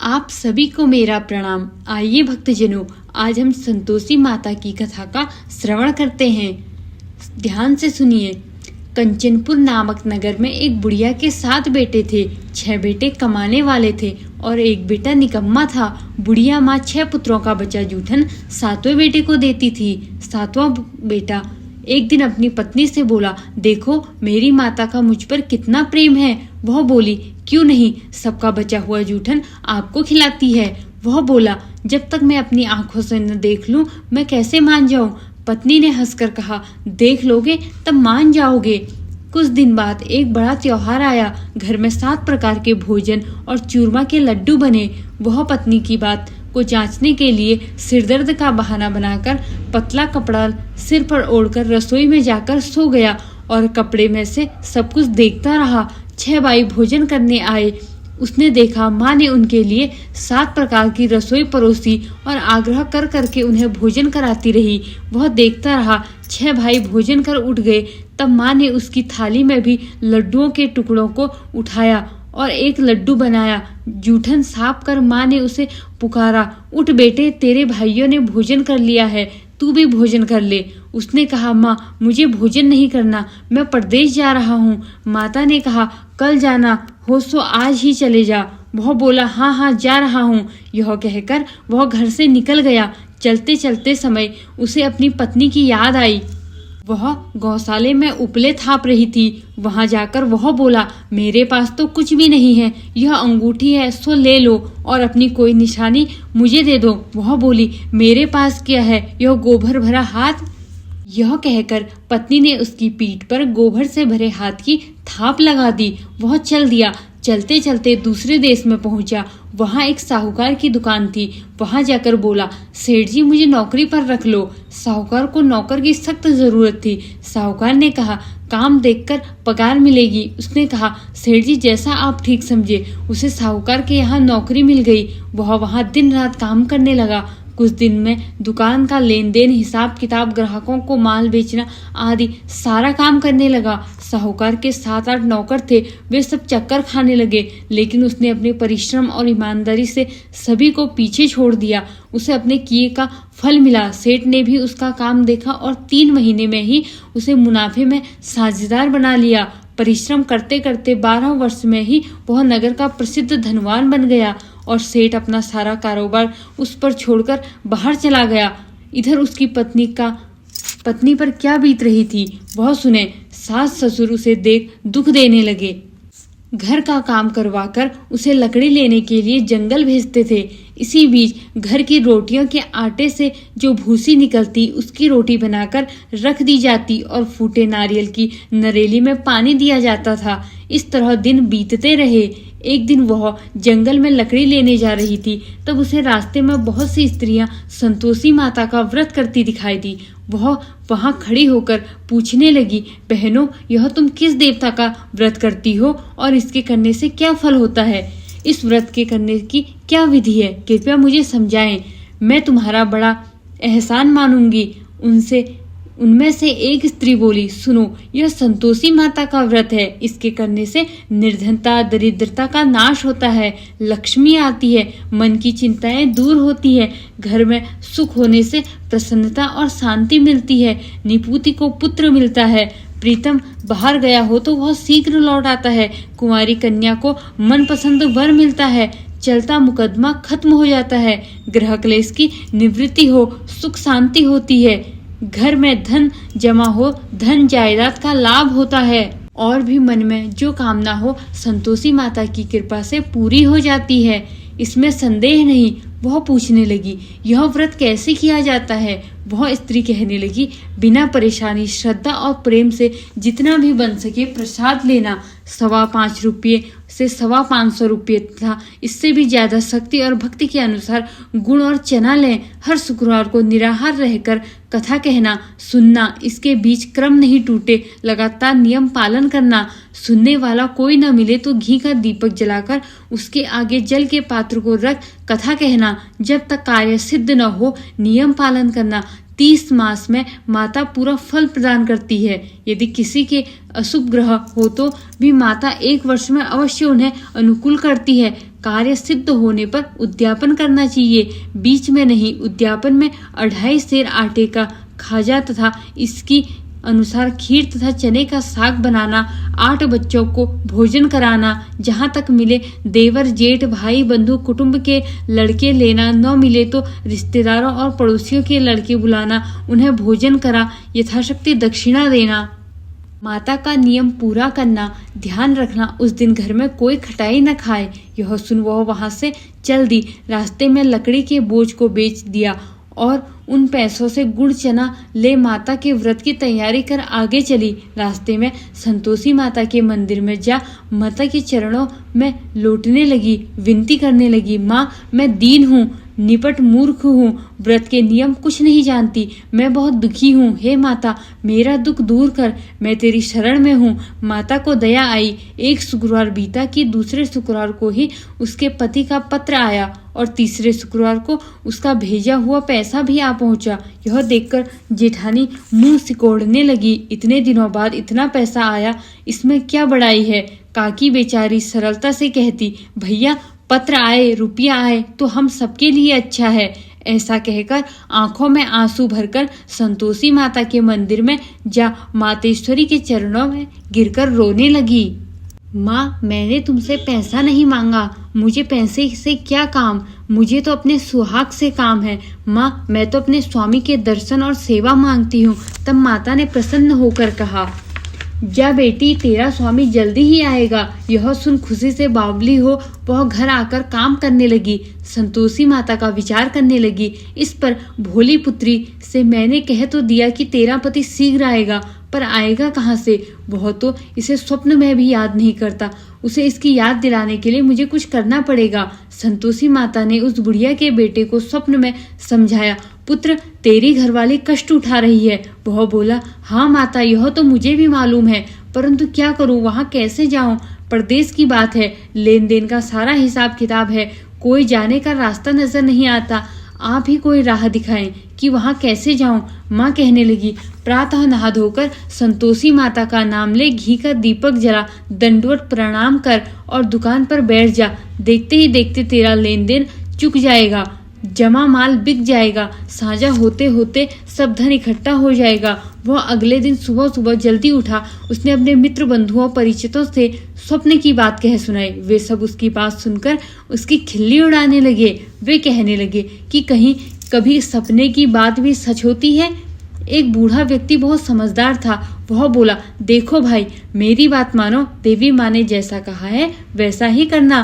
आप सभी को मेरा प्रणाम। आइए भक्तजनों, आज हम संतोषी माता की कथा का श्रवण करते हैं। ध्यान से सुनिए। कंचनपुर नामक नगर में एक बुढ़िया के 7 बेटे थे। 6 बेटे कमाने वाले थे और एक बेटा निकम्मा था। बुढ़िया माँ 6 पुत्रों का बचा जूठन 7वें बेटे को देती थी। 7वां बेटा एक दिन अपनी पत्नी से बोला, देखो मेरी माता का मुझ पर कितना प्रेम है। वह बोली, क्यों नहीं, सबका बचा हुआ जूठन आपको खिलाती है। वह बोला, जब तक मैं अपनी आंखों से न देख लूं मैं कैसे मान जाऊं। पत्नी ने हंसकर कहा, देख लोगे तब मान जाओगे। कुछ दिन बाद एक बड़ा त्योहार आया। घर में 7 प्रकार के भोजन और चूरमा के लड्डू बने। वह पत्नी की बात को जांचने के लिए सिरदर्द का बहाना बनाकर पतला कपड़ा सिर पर ओढ़कर रसोई में जाकर सो गया और कपड़े में से सब कुछ देखता रहा। 6 भाई भोजन करने आए। उसने देखा माँ ने उनके लिए 7 प्रकार की रसोई परोसी और आग्रह कर करके उन्हें भोजन कराती रही। वह देखता रहा। 6 भाई भोजन कर उठ गए। तब माँ ने उसकी थाली में भी लड्डुओं के टुकड़ों को उठाया और एक लड्डू बनाया। जूठन साफ कर माँ ने उसे पुकारा, उठ बेटे, तेरे भाइयों ने भोजन कर लिया है, तू भी भोजन कर ले। उसने कहा, माँ मुझे भोजन नहीं करना, मैं परदेश जा रहा हूँ। माता ने कहा, कल जाना हो सो आज ही चले जा। वह बोला, हाँ हाँ जा रहा हूँ। यह कहकर वह घर से निकल गया। चलते चलते समय उसे अपनी पत्नी की याद आई। वह गौशाले में उपले थाप रही थी। वहां जाकर वह बोला, मेरे पास तो कुछ भी नहीं है, यह अंगूठी है सो ले लो और अपनी कोई निशानी मुझे दे दो। वह बोली, मेरे पास क्या है, यह गोबर भरा हाथ। यह कहकर पत्नी ने उसकी पीठ पर गोबर से भरे हाथ की थाप लगा दी। वह चल दिया। चलते चलते दूसरे देश में पहुंचा। वहां एक साहूकार की दुकान थी। वहां जाकर बोला, सेठ जी मुझे नौकरी पर रख लो। साहूकार को नौकर की सख्त जरूरत थी। साहूकार ने कहा, काम देखकर पगार मिलेगी। उसने कहा, सेठ जी जैसा आप ठीक समझे। उसे साहूकार के यहाँ नौकरी मिल गई। वह वहां दिन रात काम करने लगा। कुछ दिन में दुकान का लेन देन, हिसाब किताब, ग्राहकों को माल बेचना आदि सारा काम करने लगा। साहूकार के 7-8 नौकर थे। वे सब चक्कर खाने लगे, लेकिन उसने अपने परिश्रम और ईमानदारी से सभी को पीछे छोड़ दिया। उसे अपने किए का फल मिला। सेठ ने भी उसका काम देखा और 3 महीने में ही उसे मुनाफे में साझेदार बना लिया। परिश्रम करते करते 12 वर्ष में ही वह नगर का प्रसिद्ध धनवान बन गया और सेठ अपना सारा कारोबार उस पर छोड़कर बाहर चला गया। इधर उसकी पत्नी पर क्या बीत रही थी वह सुने। सास ससुर उसे देख दुख देने लगे। घर का काम करवाकर उसे लकड़ी लेने के लिए जंगल भेजते थे। इसी बीच घर की रोटियों के आटे से जो भूसी निकलती उसकी रोटी बनाकर रख दी जाती और फूटे नारियल की नरेली में पानी दिया जाता था। इस तरह दिन बीतते रहे। एक दिन वह जंगल में लकड़ी लेने जा रही थी। तब उसे रास्ते में बहुत सी स्त्रियां संतोषी माता का व्रत करती दिखाई दी। वह वहां खड़ी होकर पूछने लगी, बहनों यह तुम किस देवता का व्रत करती हो और इसके करने से क्या फल होता है? इस व्रत के करने की क्या विधि है? कृपया मुझे समझाएं। मैं तुम्हारा बड़ा एहसान मानूंगी। उनमें से एक स्त्री बोली, सुनो, यह संतोषी माता का व्रत है। इसके करने से निर्धनता, दरिद्रता का नाश होता है, लक्ष्मी आती है, मन की चिंताएं दूर होती है, घर में सुख होने से प्रसन्नता और शांति मिलती है, निपुति को पुत्र मिलता है, प्रीतम बाहर गया हो तो वह शीघ्र लौट आता है, कुंवारी कन्या को मनपसंद वर मिलता है, चलता मुकदमा खत्म हो जाता है, ग्रह क्लेश की निवृत्ति हो, सुख शांति होती है, घर में धन जमा हो, धन जायदाद का लाभ होता है, और भी मन में जो कामना हो संतोषी माता की कृपा से पूरी हो जाती है। इसमें संदेह नहीं। वह पूछने लगी, यह व्रत कैसे किया जाता है? वह स्त्री कहने लगी, बिना परेशानी, श्रद्धा और प्रेम से जितना भी बन सके प्रसाद लेना। 5.25 रुपये से 550 रुपये था, इससे भी ज्यादा शक्ति और भक्ति के अनुसार गुड़ और चना लें। हर शुक्रवार को निराहार रहकर कथा कहना, सुनना, इसके बीच क्रम नहीं टूटे, लगातार नियम पालन करना। सुनने वाला कोई न मिले तो घी का दीपक जलाकर उसके आगे जल के पात्र को रख कथा कहना। जब तक कार्य सिद्ध न हो नियम पालन करना। 30 मास में माता पूरा फल प्रदान करती है। यदि किसी के अशुभ ग्रह हो तो भी माता 1 वर्ष में अवश्य उन्हें अनुकूल करती है। कार्य सिद्ध होने पर उद्यापन करना चाहिए, बीच में नहीं। उद्यापन में 2.5 सेर आटे का खाजा तथा इसकी अनुसार खीर तथा चने का साग बनाना, 8 बच्चों को भोजन कराना, जहाँ तक मिले देवर जेठ भाई बंधु कुटुंब के लड़के लेना, न मिले तो रिश्तेदारों और पड़ोसियों के लड़के बुलाना, उन्हें भोजन करा, यथाशक्ति दक्षिणा देना। माता का नियम पूरा करना, ध्यान रखना उस दिन घर में कोई खटाई न खाए। यह सुन वह वहां से चल दी। रास्ते में लकड़ी के बोझ को बेच दिया और उन पैसों से गुड़ चना ले माता के व्रत की तैयारी कर आगे चली। रास्ते में संतोषी माता के मंदिर में जा माता के चरणों में लौटने लगी, विनती करने लगी, माँ मैं दीन हूँ, निपट मूर्ख हूँ, व्रत के नियम कुछ नहीं जानती, मैं बहुत दुखी हूँ। हे माता मेरा दुख दूर कर, मैं तेरी शरण में हूँ। माता को दया आई। एक शुक्रवार बीता कि दूसरे शुक्रवार को ही उसके पति का पत्र आया और तीसरे शुक्रवार को उसका भेजा हुआ पैसा भी आ पहुंचा। यह देखकर जेठानी मुंह सिकोड़ने लगी। इतने दिनों बाद इतना पैसा आया, इसमें क्या बड़ाई है। काकी बेचारी सरलता से कहती, भैया पत्र आए, रुपया आए तो हम सबके लिए अच्छा है। ऐसा कहकर आंखों में आंसू भरकर संतोषी माता के मंदिर में जा मातेश्वरी के चरणों में गिरकर रोने लगी। माँ मैंने तुमसे पैसा नहीं मांगा, मुझे पैसे से क्या काम, मुझे तो अपने सुहाग से काम है। माँ मैं तो अपने स्वामी के दर्शन और सेवा मांगती हूँ। तब माता ने प्रसन्न होकर कहा, जा बेटी तेरा स्वामी जल्दी ही आएगा। यह सुन खुशी से बावली हो वह घर आकर काम करने लगी। संतोषी माता का विचार करने लगी। इस पर भोली पुत्री से मैंने कह तो दिया कि तेरा पति शीघ्र आएगा, पर आएगा कहाँ से, वह तो इसे स्वप्न में भी याद नहीं करता। उसे इसकी याद दिलाने के लिए मुझे कुछ करना पड़ेगा। संतोषी माता ने उस बुढ़िया के बेटे को स्वप्न में समझाया, पुत्र तेरी घरवाली कष्ट उठा रही है। वह बोला, हाँ माता यह तो मुझे भी मालूम है, परंतु क्या करूं, वहां कैसे जाऊं, परदेश की बात है, लेन देन का सारा हिसाब किताब है, कोई जाने का रास्ता नजर नहीं आता, आप ही कोई राह दिखाएं कि वहां कैसे जाऊं। माँ कहने लगी, प्रातः नहा धोकर संतोषी माता का नाम ले, घी का दीपक जला, दंडवत प्रणाम कर और दुकान पर बैठ जा। देखते ही देखते तेरा लेन देन चुक जाएगा, जमा माल बिक जाएगा, साझा होते होते सब धन इकट्ठा हो जाएगा। वह अगले दिन सुबह सुबह जल्दी उठा। उसने अपने मित्र बंधुओं परिचितों से स्वप्न की बात कह सुनाई। वे सब उसकी बात सुनकर उसकी खिल्ली उड़ाने लगे। वे कहने लगे कि कहीं कभी सपने की बात भी सच होती है। एक बूढ़ा व्यक्ति बहुत समझदार था। वह बोला, देखो भाई मेरी बात मानो, देवी माँ ने जैसा कहा है वैसा ही करना,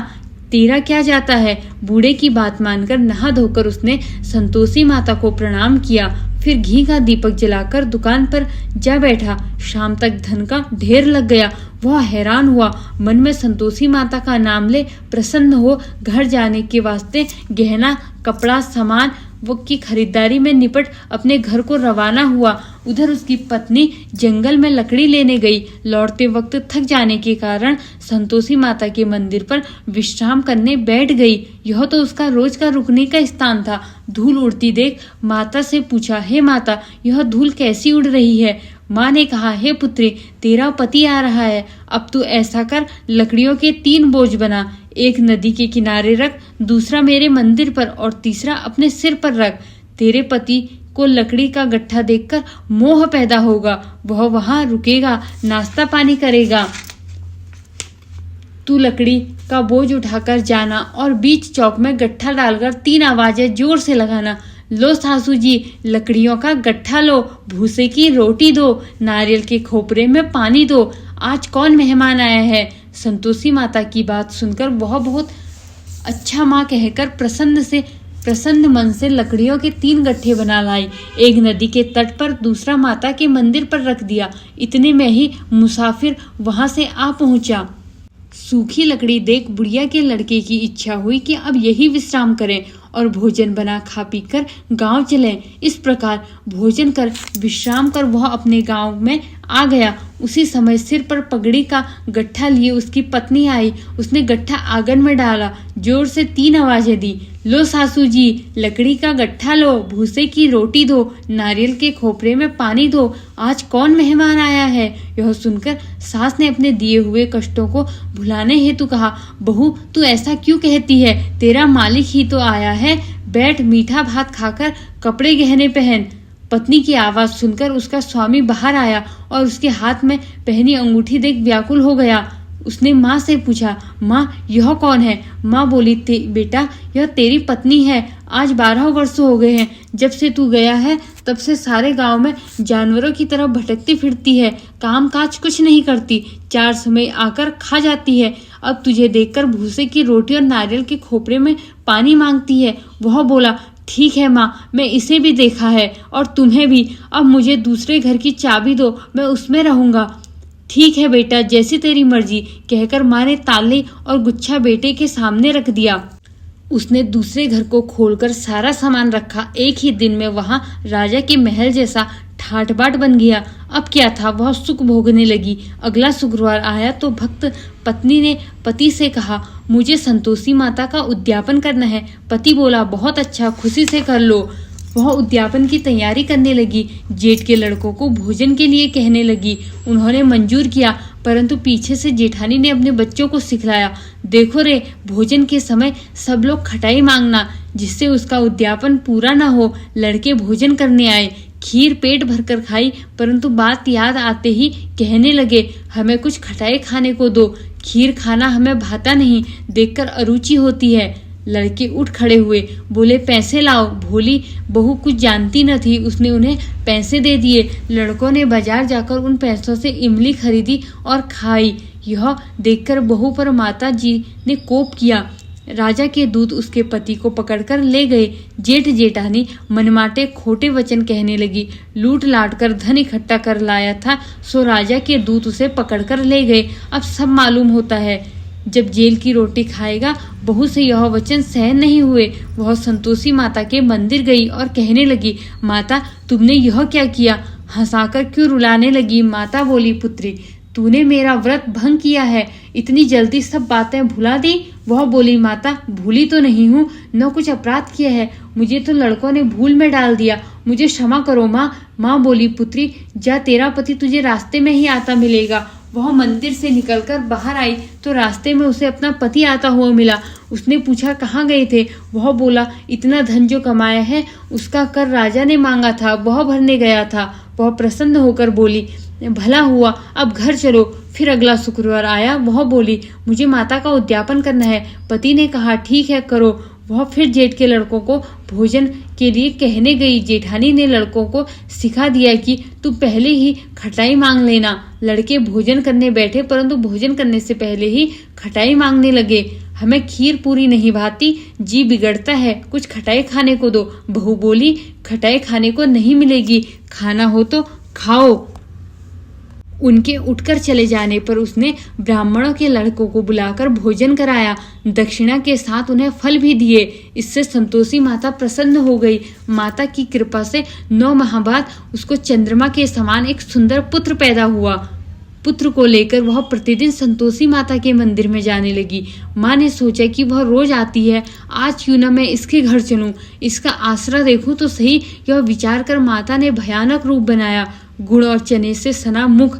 तेरा क्या जाता है। बूढ़े की बात मानकर नहा धोकर उसने संतोषी माता को प्रणाम किया, फिर घी का दीपक जलाकर दुकान पर जा बैठा। शाम तक धन का ढेर लग गया। वह हैरान हुआ, मन में संतोषी माता का नाम ले प्रसन्न हो घर जाने के वास्ते गहना कपड़ा सामान वो की खरीदारी में निपट अपने घर को रवाना हुआ। उधर उसकी पत्नी जंगल में लकड़ी लेने गई। लौटते वक्त थक जाने के कारण संतोषी माता के मंदिर पर विश्राम करने बैठ गई। यह तो उसका रोज का रुकने का स्थान था। धूल उड़ती देख माता से पूछा, हे माता यह धूल कैसी उड़ रही है। माँ ने कहा, हे पुत्री तेरा पति आ रहा है, अब तू ऐसा कर लकड़ियों के 3 बोझ बना, एक नदी के किनारे रख, दूसरा मेरे मंदिर पर और तीसरा अपने सिर पर रख। तेरे पति को लकड़ी का गट्ठा देखकर मोह पैदा होगा, वह वहां रुकेगा, नाश्ता पानी करेगा। तू लकड़ी का बोझ उठाकर जाना और बीच चौक में गट्ठा डालकर 3 आवाजें जोर से लगाना, लो सासू जी लकड़ियों का गट्ठा लो, भूसे की रोटी दो, नारियल के खोपरे में पानी दो, आज कौन मेहमान आया है। संतोषी माता की बात सुनकर वह बहुत अच्छा माँ कहकर प्रसन्न मन से लकड़ियों के 3 गट्ठे बना लाई। एक नदी के तट पर, दूसरा माता के मंदिर पर रख दिया। इतने में ही मुसाफिर वहां से आ पहुंचा। सूखी लकड़ी देख बुढ़िया के लड़के की इच्छा हुई कि अब यही विश्राम करें और भोजन बना खा पी कर गाँव चले। इस प्रकार भोजन कर विश्राम कर वह अपने गाँव में आ गया। उसी समय सिर पर पगड़ी का गट्ठा लिए उसकी पत्नी आई। उसने गट्ठा आंगन में डाला, जोर से 3 आवाजें दी। लो सासू जी, लकड़ी का गट्ठा लो, भूसे की रोटी दो, नारियल के खोपरे में पानी दो, आज कौन मेहमान आया है। यह सुनकर सास ने अपने दिए हुए कष्टों को भुलाने हेतु कहा, बहू तू ऐसा क्यों कहती है, तेरा मालिक ही तो आया है, बैठ मीठा भात खाकर कपड़े गहने पहन। पत्नी की आवाज सुनकर उसका स्वामी बाहर आया और उसके हाथ में पहनी अंगूठी देख व्याकुल हो गया। उसने माँ से पूछा, माँ यह कौन है। माँ बोली, बेटा यह तेरी पत्नी है। आज 12 वर्ष हो गए हैं जब से तू गया है, तब से सारे गांव में जानवरों की तरह भटकती फिरती है, काम काज कुछ नहीं करती, 4 समय आकर खा जाती है। अब तुझे देखकर भूसे की रोटी और नारियल के खोपरे में पानी मांगती है। वह बोला, ठीक है माँ, मैं इसे भी देखा है और तुम्हें भी। अब मुझे दूसरे घर की चाबी दो, मैं उसमें रहूंगा। ठीक है बेटा, जैसी तेरी मर्जी, कहकर माँ ने ताले और गुच्छा बेटे के सामने रख दिया। उसने दूसरे घर को खोलकर सारा सामान रखा। एक ही दिन में वहां राजा के महल जैसा ठाट बाट बन गया। अब क्या था, वह सुख भोगने लगी। अगला शुक्रवार आया तो भक्त पत्नी ने पति से कहा, मुझे संतोषी माता का उद्यापन करना है। पति बोला, बहुत अच्छा, खुशी से कर लो। वह उद्यापन की तैयारी करने लगी। जेठ के लड़कों को भोजन के लिए कहने लगी। उन्होंने मंजूर किया, परंतु पीछे से जेठानी ने अपने बच्चों को सिखलाया, देखो रे, भोजन के समय सब लोग खटाई मांगना, जिससे उसका उद्यापन पूरा न हो। लड़के भोजन करने आए, खीर पेट भरकर खाई, परंतु बात याद आते ही कहने लगे, हमें कुछ खटाई खाने को दो, खीर खाना हमें भाता नहीं, देखकर अरुचि होती है। लड़के उठ खड़े हुए, बोले, पैसे लाओ। भोली बहू कुछ जानती न थी, उसने उन्हें पैसे दे दिए। लड़कों ने बाजार जाकर उन पैसों से इमली खरीदी और खाई। यह देखकर बहू पर माता जी ने कोप किया। राजा के दूत उसके पति को पकड़कर ले गए। जेठ जेठानी मनमाटे खोटे वचन कहने लगी। लूट लाट कर धन इकट्ठा कर लाया था, सो राजा के दूत उसे पकड़कर ले गए। अब सब मालूम होता है। जब जेल की रोटी खाएगा, बहू से यह वचन सहन नहीं हुए। वह संतोषी माता के मंदिर गई और कहने लगी, माता तुमने यह क्या किया। हंसाकर क्यों रुलाने लगी। माता बोली, पुत्री तूने मेरा व्रत भंग किया है, इतनी जल्दी सब बातें भुला दी। वह बोली, माता भूली तो नहीं हूँ, न कुछ अपराध किया है, मुझे तो लड़कों ने भूल में डाल दिया, मुझे क्षमा करो माँ। माँ बोली, पुत्री जा, तेरा पति तुझे रास्ते में ही आता मिलेगा। वह मंदिर से निकलकर बाहर आई तो रास्ते में उसे अपना पति आता हुआ मिला। उसने पूछा, कहाँ गए थे। वह बोला, इतना धन जो कमाया है उसका कर राजा ने मांगा था, वह भरने गया था। वह प्रसन्न होकर बोली, भला हुआ, अब घर चलो। फिर अगला शुक्रवार आया। वह बोली, मुझे माता का उद्यापन करना है। पति ने कहा, ठीक है करो। वह फिर जेठ के लड़कों को भोजन के लिए कहने गई। जेठानी ने लड़कों को सिखा दिया कि तू पहले ही खटाई मांग लेना। लड़के भोजन करने बैठे, परंतु भोजन करने से पहले ही खटाई मांगने लगे। हमें खीर पूरी नहीं भाती, जी बिगड़ता है, कुछ खटाई खाने को दो। बहू बोली, खटाई खाने को नहीं मिलेगी, खाना हो तो खाओ। उनके उठकर चले जाने पर उसने ब्राह्मणों के लड़कों को बुलाकर भोजन कराया, दक्षिणा के साथ उन्हें फल भी दिए। इससे संतोषी माता प्रसन्न हो गई। माता की कृपा से 9 माह बाद उसको चंद्रमा के समान एक सुंदर पुत्र पैदा हुआ। पुत्र को लेकर वह प्रतिदिन संतोषी माता के मंदिर में जाने लगी। माँ ने सोचा कि वह रोज आती है, आज क्यों न मैं इसके घर चलूं, इसका आसरा देखूं तो सही। यह विचार कर माता ने भयानक रूप बनाया। गुड़ और चने से सना मुख,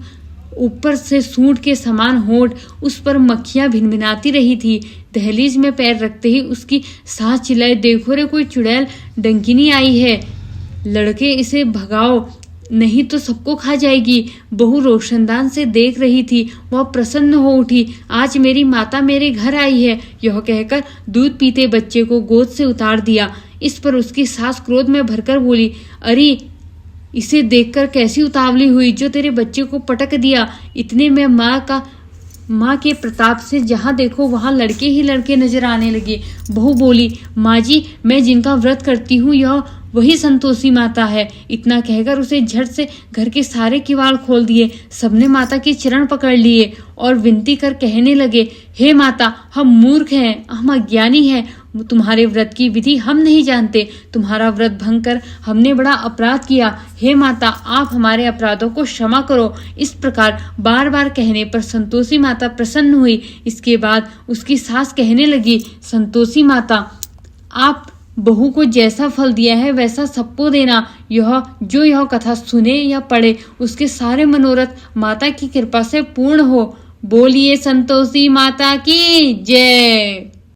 ऊपर से सूंड के समान होंठ, उस पर मक्खियां भिनभिनाती रही थी। दहलीज में पैर रखते ही उसकी सांस चिल्लाई, देखो रे कोई चुड़ैल डंकिनी आई है, लड़के इसे भगाओ नहीं तो सबको खा जाएगी। बहू रोशनदान से देख रही थी। वह प्रसन्न हो उठी, आज मेरी माता मेरे घर आई है। यह कहकर दूध पीते बच्चे को गोद से उतार दिया। इस पर उसकी सास क्रोध में भरकर बोली, अरे इसे देखकर कैसी उतावली हुई जो तेरे बच्चे को पटक दिया। इतने में माँ के प्रताप से जहाँ देखो वहाँ लड़के ही लड़के नजर आने लगे। बहू बोली, माँ जी मैं जिनका व्रत करती हूँ यह वही संतोषी माता है। इतना कहकर उसे झट से घर के सारे किवाड़ खोल दिए। सबने माता के चरण पकड़ लिए और विनती कर कहने लगे, हे माता हम मूर्ख हैं, हम अज्ञानी हैं, तुम्हारे व्रत की विधि हम नहीं जानते। तुम्हारा व्रत भंग कर हमने बड़ा अपराध किया। हे माता, आप हमारे अपराधों को क्षमा करो। इस प्रकार बार बार कहने पर संतोषी माता प्रसन्न हुई। इसके बाद उसकी सास कहने लगी, संतोषी माता, आप बहू को जैसा फल दिया है वैसा सबको देना। यह कथा सुने या पढ़े उसके सारे मनोरथ माता की कृपा से पूर्ण हो। बोलिए संतोषी माता की जय।